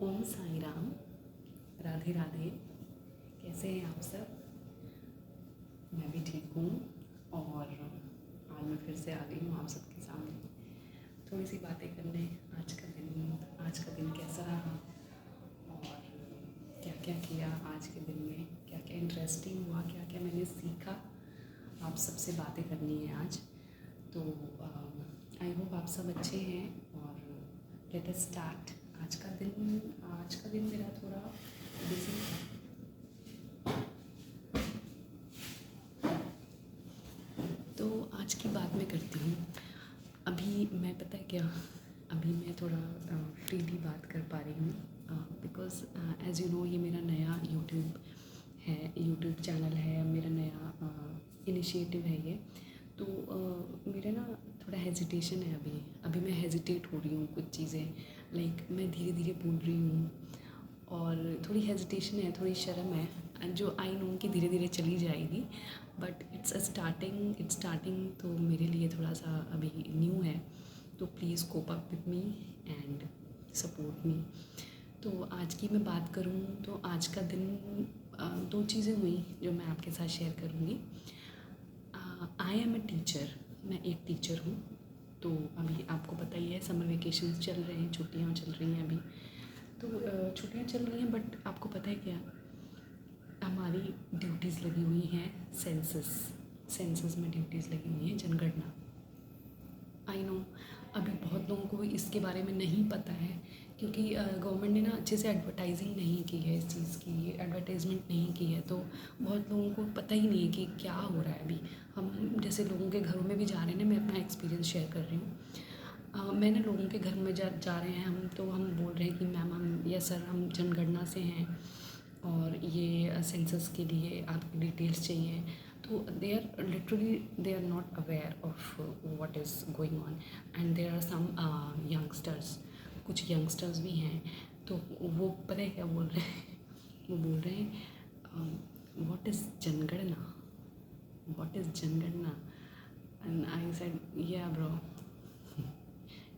ओम साई राम। राधे राधे। कैसे हैं आप सब? मैं भी ठीक हूँ। और आज मैं फिर से आ गई हूँ आप सबके सामने थोड़ी सी बातें करने। आज का दिन कैसा रहा और क्या क्या किया आज के दिन में, क्या क्या इंटरेस्टिंग हुआ, क्या क्या मैंने सीखा, आप सबसे बातें करनी है आज। तो आई होप आप सब अच्छे हैं और लेट अस स्टार्ट। आज का दिन मेरा थोड़ा बिजी था। तो आज की बात मैं करती हूँ। अभी मैं पता है क्या, अभी मैं थोड़ा फ्रीली बात कर पा रही हूँ बिकॉज़ एज़ यू नो ये मेरा नया यूट्यूब चैनल है, मेरा नया इनिशिएटिव है ये। तो मेरा ना थोड़ा हेजिटेशन है अभी मैं हेजिटेट हो रही हूँ कुछ चीज़ें, लाइक मैं धीरे धीरे बोल रही हूँ और थोड़ी हेजिटेशन है, थोड़ी शर्म है जो आई नो कि धीरे धीरे चली जाएगी, बट इट्स स्टार्टिंग तो मेरे लिए थोड़ा सा अभी न्यू है। तो please cope up with me and support me. तो आज की मैं बात करूँ तो आज का दिन दो चीज़ें हुई जो मैं आपके साथ शेयर करूँगी। आई एम अ टीचर, मैं एक टीचर हूँ। तो अभी आपको पता ही है समर वेकेशंस चल रहे हैं, छुट्टियाँ चल रही हैं अभी। तो छुट्टियाँ चल रही हैं, बट आपको पता है क्या, हमारी ड्यूटीज़ लगी हुई हैं सेंसस में ड्यूटीज़ लगी हुई हैं, जनगणना। आई नो अभी बहुत लोगों को इसके बारे में नहीं पता है क्योंकि गवर्नमेंट ने ना अच्छे से एडवर्टाइजिंग नहीं की है, इस चीज़ की एडवर्टाइजमेंट नहीं की है। तो बहुत लोगों को पता ही नहीं है कि क्या हो रहा है अभी। हम जैसे लोगों के घरों में भी जा रहे हैं ना, मैं अपना एक्सपीरियंस शेयर कर रही हूँ। मैंने लोगों के घर में जा रहे हैं हम, तो हम बोल रहे हैं कि मैम हम यस सर हम जनगणना से हैं और ये सेंसस के लिए आपकी डिटेल्स चाहिए। तो they are not aware of what is going on and there are some youngsters, कुछ यंगस्टर्स भी हैं। तो वो पता है क्या बोल रहे हैं वो बोल रहे हैं व्हाट इज़ जनगणना एंड आई सेड या bro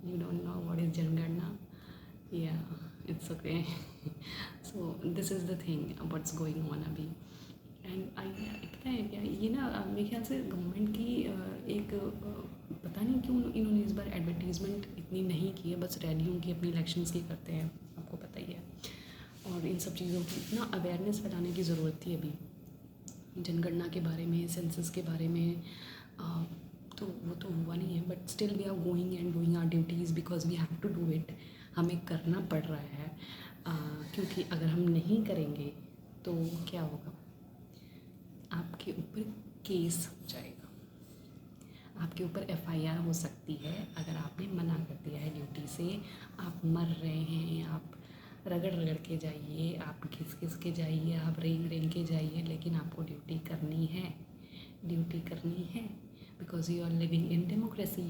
you don't know what is जनगणना, yeah it's okay so this is the thing what's going on अभी। एंड आई पता है क्या, ये ना मेरे ख्याल से गवर्नमेंट की एक पता नहीं क्यों इन्होंने इस बार एडवर्टीज़मेंट इतनी नहीं की है, बस रैलियों की अपनी इलेक्शंस की करते हैं, आपको पता ही है। और इन सब चीज़ों की ना अवेयरनेस फैलाने की ज़रूरत थी अभी, जनगणना के बारे में, सेंसस के बारे में। तो वो तो हुआ नहीं है, but still we are going and doing our duties because we have to do it. हमें करना पड़ रहा है क्योंकि अगर हम नहीं करेंगे तो क्या होगा, आपके ऊपर केस हो जाएगा, आपके ऊपर एफआईआर हो सकती है अगर आपने मना कर दिया है ड्यूटी से। आप मर रहे हैं, आप रगड़ रगड़ के जाइए, आप घिस घिस के जाइए, आप रेंग रेंग के जाइए, लेकिन आपको ड्यूटी करनी है because you are living in democracy.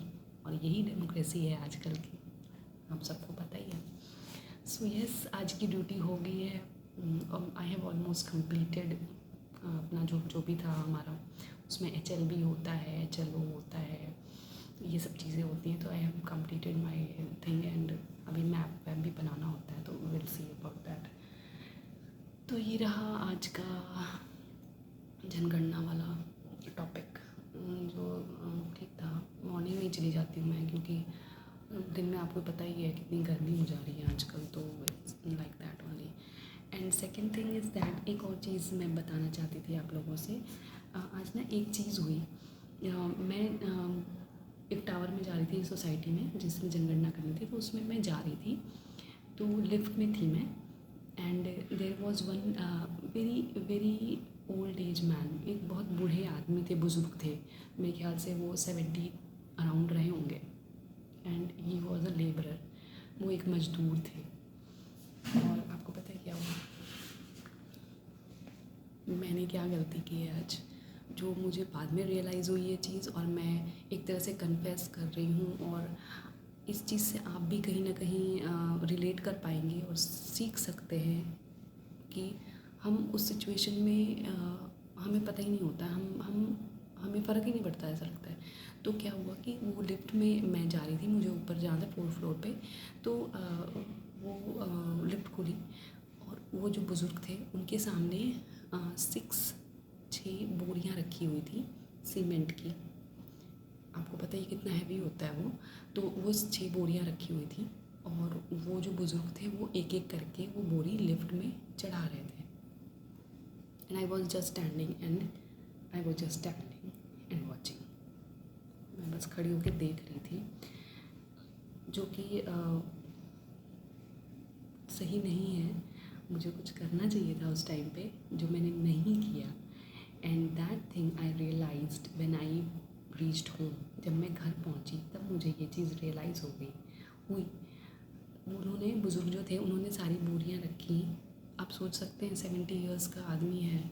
और यही डेमोक्रेसी है आजकल की, आप सबको पता ही है। सो यस आज की ड्यूटी हो गई है। आई हैव ऑलमोस्ट कंप्लीटेड अपना जो भी था हमारा, उसमें HLB होता है, HLO होता है, ये सब चीज़ें होती हैं। तो I have completed my thing and अभी मैप वैप भी बनाना होता है, तो विल सी अबाउट दैट। तो ये रहा आज का जनगणना वाला टॉपिक, जो ठीक था। मॉर्निंग में ही चली जाती हूँ मैं क्योंकि दिन में आपको पता ही है कितनी गर्मी हो जा रही है आजकल, तो it's like that only. And second thing is that, एक और चीज़ मैं बताना चाहती थी आप लोगों से। आज ना एक चीज़ हुई, मैं एक टावर में जा रही थी सोसाइटी में जिसमें जनगणना करनी थी, तो उसमें मैं जा रही थी। तो लिफ्ट में थी मैं and there was one very very old age man, एक बहुत बूढ़े आदमी थे, बुज़ुर्ग थे, मेरे ख्याल से वो 70 अराउंड रहे होंगे। And he was a labourer, वो एक मजदूर थे। और आपको पता है क्या हुआ, मैंने क्या गलती की है आज, जो मुझे बाद में रियलाइज़ हुई ये चीज़, और मैं एक तरह से कन्फेस कर रही हूँ। और इस चीज़ से आप भी कहीं ना कहीं रिलेट कर पाएंगे और सीख सकते हैं कि हम उस सिचुएशन में हमें पता ही नहीं होता, हमें फ़र्क ही नहीं पड़ता, ऐसा लगता है। तो क्या हुआ कि वो लिफ्ट में मैं जा रही थी, मुझे ऊपर जाना था 4th फ्लोर पे। तो वो लिफ्ट खोली और वो जो बुज़ुर्ग थे उनके सामने 6 बोरियां रखी हुई थी सीमेंट की। आपको पता ही कितना हैवी होता है वो। तो वो 6 बोरियां रखी हुई थी और वो जो बुज़ुर्ग थे वो एक एक करके वो बोरी लिफ्ट में चढ़ा रहे थे। And I was just standing and watching. मैं बस खड़ी होकर देख रही थी, जो कि सही नहीं है। मुझे कुछ करना चाहिए था उस टाइम पे, जो मैंने नहीं किया। And that thing I realized when I reached home. जब मैं घर पहुंची तब मुझे ये चीज़ रियलाइज़ हुई। उन्होंने, बुज़ुर्ग जो थे, उन्होंने सारी बोरियां रखी। आप सोच सकते हैं 70 ईयर्स का आदमी है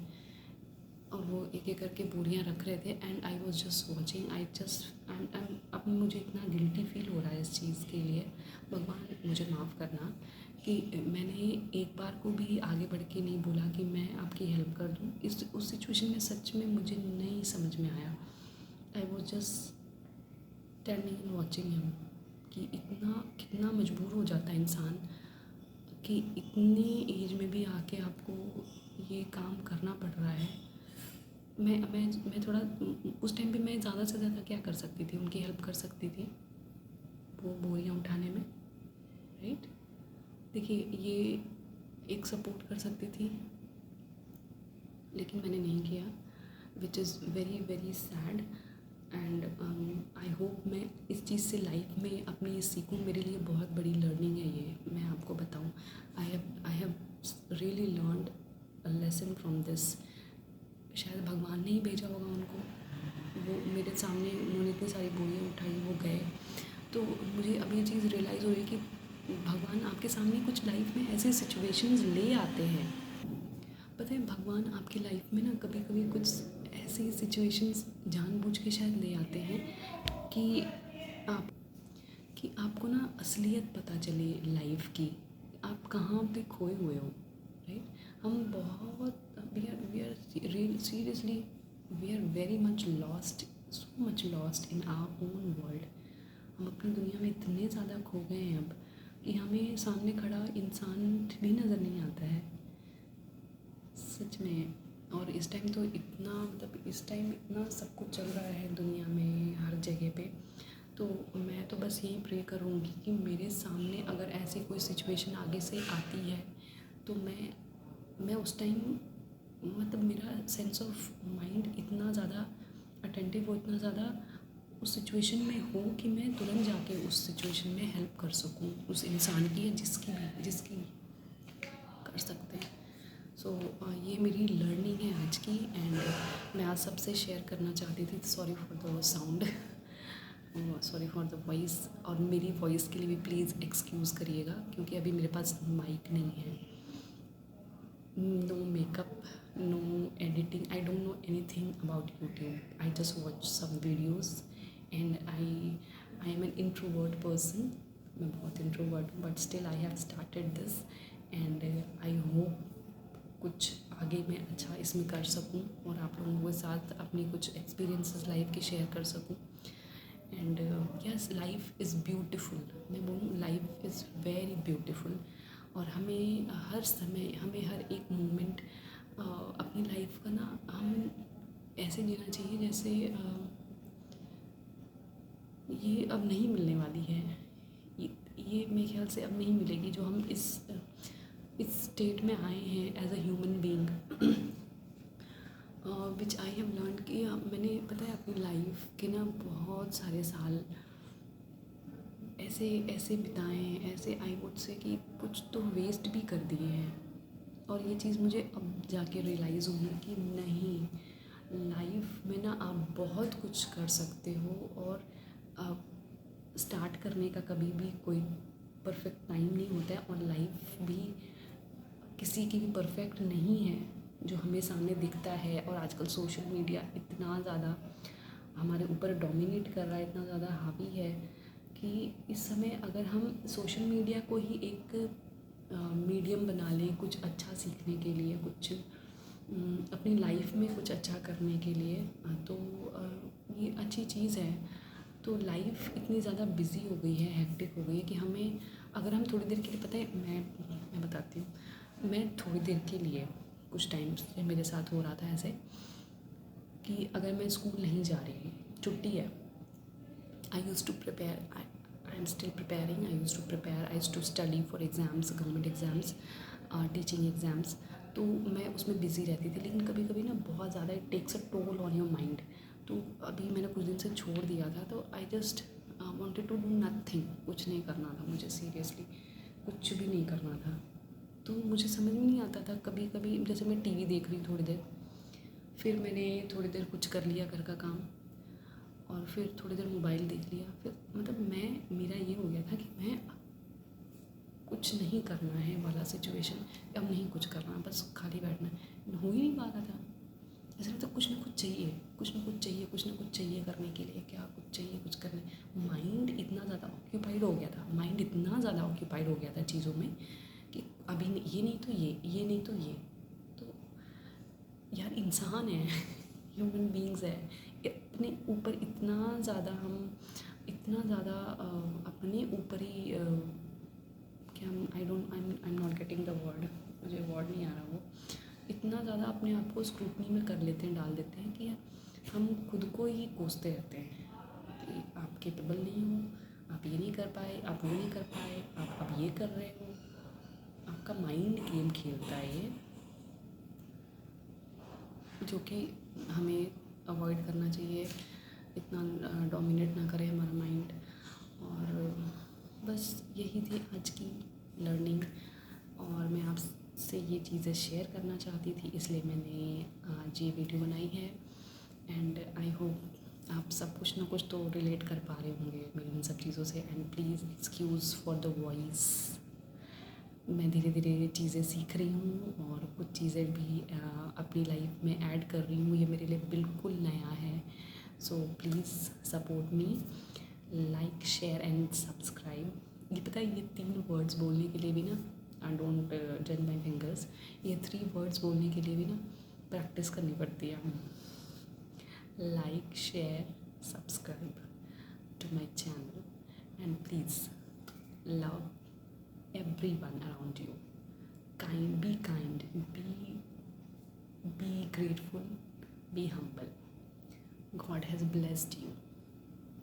और वो एक एक करके बोरियां रख रहे थे। And I was just watching. अब मुझे इतना गिल्टी फील हो रहा है इस चीज़ के लिए। भगवान मुझे माफ़ करना कि मैंने एक बार को भी आगे बढ़ के नहीं बोला कि मैं आपकी हेल्प कर दूँ। उस सिचुएशन में सच में मुझे नहीं समझ में आया। I was just standing and watching him कि कितना मजबूर हो जाता है इंसान कि इतनी एज में भी आके आपको ये काम करना पड़ रहा है। मैं थोड़ा उस टाइम पे मैं ज़्यादा से ज़्यादा क्या कर सकती थी, उनकी हेल्प कर सकती थी वो बोरियां उठाने में, राइट। देखिए, ये एक सपोर्ट कर सकती थी, लेकिन मैंने नहीं किया, which is very very sad. And I hope मैं इस चीज़ से लाइफ में अपनी सीखूँ। मेरे लिए बहुत बड़ी लर्निंग है ये, मैं आपको बताऊँ। I have really learned a lesson from this. शायद भगवान ने ही भेजा होगा उनको। वो मेरे सामने उन्होंने इतनी सारी बोरियां उठाई, वो गए। तो मुझे अब ये चीज़ रियलाइज़ हो रही है कि भगवान आपके सामने कुछ लाइफ में ऐसे सिचुएशंस ले आते हैं। पता है, भगवान आपकी लाइफ में ना कभी कभी कुछ ऐसी सिचुएशंस जानबूझ के शायद ले आते हैं कि आप कि आपको ना असलियत पता चले लाइफ की, आप कहाँ पे खोए हुए हो, राइट। हम बहुत we are seriously we are very much lost, so much lost in our own world. हम अपनी दुनिया में इतने ज़्यादा खो गए हैं अब कि हमें सामने खड़ा इंसान भी नज़र नहीं आता है, सच में। और इस टाइम तो इतना, मतलब इस टाइम इतना सब कुछ चल रहा है दुनिया में हर जगह पे। तो मैं तो बस यही प्रे करूँगी कि मेरे सामने अगर ऐसी कोई सिचुएशन आगे से आती है तो मैं उस टाइम, मतलब मेरा सेंस ऑफ माइंड इतना ज़्यादा अटेंटिव हो, इतना ज़्यादा उस सिचुएशन में हो कि मैं तुरंत जाके उस सिचुएशन में हेल्प कर सकूँ उस इंसान की, या जिसकी कर सकते हैं। सो ये मेरी लर्निंग है आज की। एंड मैं आज सबसे शेयर करना चाहती थी। Sorry for the sound, sorry for the voice. और मेरी वॉइस के लिए भी प्लीज़ एक्सक्यूज़ करिएगा, क्योंकि अभी मेरे पास माइक नहीं है। No makeup, no editing, I don't know anything about YouTube. I just watch some videos and I am an introvert person. मैं बहुत इंट्रोवर्ट हूँ, but still I have started this. And I hope कुछ आगे मैं अच्छा इसमें कर सकूं और आप लोगों के साथ अपनी कुछ एक्सपीरियंसेस लाइफ के शेयर कर सकूं। And yes, life is beautiful. मैं बोलूँ, लाइफ इज़ वेरी ब्यूटीफुल। और हमें हर समय, हमें हर एक मोमेंट अपनी लाइफ का ना हम ऐसे जीना चाहिए जैसे ये अब नहीं मिलने वाली है। ये मेरे ख्याल से अब नहीं मिलेगी, जो हम इस स्टेट में आए हैं as a human being, which I have learn कि मैंने, पता है, अपनी लाइफ के ना बहुत सारे साल ऐसे बिताए हैं, ऐसे आई वुड से कि कुछ तो वेस्ट भी कर दिए हैं। और ये चीज़ मुझे अब जाके रियलाइज़ हुई कि नहीं, लाइफ में ना आप बहुत कुछ कर सकते हो। और स्टार्ट करने का कभी भी कोई परफेक्ट टाइम नहीं होता है, और लाइफ भी किसी की भी परफेक्ट नहीं है जो हमें सामने दिखता है। और आजकल सोशल मीडिया इतना ज़्यादा हमारे ऊपर डोमिनेट कर रहा है, इतना ज़्यादा हावी है कि इस समय अगर हम सोशल मीडिया को ही एक मीडियम बना लें कुछ अच्छा सीखने के लिए, कुछ अपनी लाइफ में कुछ अच्छा करने के लिए, तो ये अच्छी चीज़ है। तो लाइफ इतनी ज़्यादा बिज़ी हो गई है, हेक्टिक हो गई है कि हमें अगर हम थोड़ी देर के लिए, पता है मैं बताती हूँ, मैं थोड़ी देर के लिए कुछ टाइम से मेरे साथ हो रहा था ऐसे कि अगर मैं स्कूल नहीं जा रही हूँ, छुट्टी है, I use to prepare, I am still preparing, I use to prepare, I use to study for exams, government exams, teaching exams, तो मैं उसमें बिज़ी रहती थी। लेकिन कभी कभी ना बहुत ज़्यादा it takes a toll on your mind. तो अभी मैंने कुछ दिन से छोड़ दिया था, तो I just wanted to do nothing, कुछ नहीं करना था मुझे, सीरियसली कुछ भी नहीं करना था। तो मुझे समझ में नहीं आता था, कभी कभी जैसे मैं टीवी देख रही थोड़ी देर, फिर मैंने थोड़ी देर कुछ कर लिया घर का काम, और फिर थोड़ी देर मोबाइल देख लिया, फिर मतलब मेरा ये हो गया था कि मैं कुछ नहीं करना है वाला सिचुएशन, अब नहीं कुछ करना, बस खाली बैठना है, हो ही नहीं पा रहा था। ऐसा लगता कुछ ना कुछ चाहिए, कुछ ना कुछ चाहिए, कुछ ना कुछ चाहिए करने के लिए, क्या कुछ चाहिए कुछ करने। माइंड इतना ज़्यादा ऑक्यूपाइड हो गया था, माइंड इतना ज़्यादा ऑक्यूपाइड हो गया था चीज़ों में कि अभी ये नहीं तो ये नहीं तो ये। तो यार इंसान है, ह्यूमन बींग्स है, अपने ऊपर इतना ज़्यादा हम, इतना ज़्यादा अपने ऊपर ही क्या, I am not getting the word, मुझे वर्ड नहीं आ रहा वो, इतना ज़्यादा अपने आप को स्क्रूटनी में कर लेते हैं, डाल देते हैं कि हम खुद को ही कोसते रहते हैं कि आप केपेबल नहीं हो, आप ये नहीं कर पाए, आप वो नहीं कर पाए, आप अब ये कर रहे हो। आपका माइंड गेम खेलता है ये, जो कि हमें अवॉइड करना चाहिए। इतना डोमिनेट ना करे हमारा माइंड। और बस यही थी आज की लर्निंग, और मैं आपसे ये चीज़ें शेयर करना चाहती थी, इसलिए मैंने आज ये वीडियो बनाई है। एंड आई होप आप सब कुछ ना कुछ तो रिलेट कर पा रहे होंगे मेरी इन सब चीज़ों से। And please excuse for the voice, मैं धीरे धीरे चीज़ें सीख रही हूँ और कुछ चीज़ें भी अपनी लाइफ में ऐड कर रही हूँ, ये मेरे लिए बिल्कुल नया है। So please support me, like share and subscribe. ये पता है, ये 3 वर्ड्स बोलने के लिए भी ना, आई डोंट जज माई फिंगर्स, ये 3 वर्ड्स बोलने के लिए भी ना प्रैक्टिस करनी पड़ती है। Like share subscribe to my channel, and please love everyone around you. Be kind, be grateful, be humble. God has blessed you.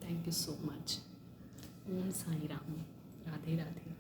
Thank you so much. Om Sai Ram. Radhe Radhe.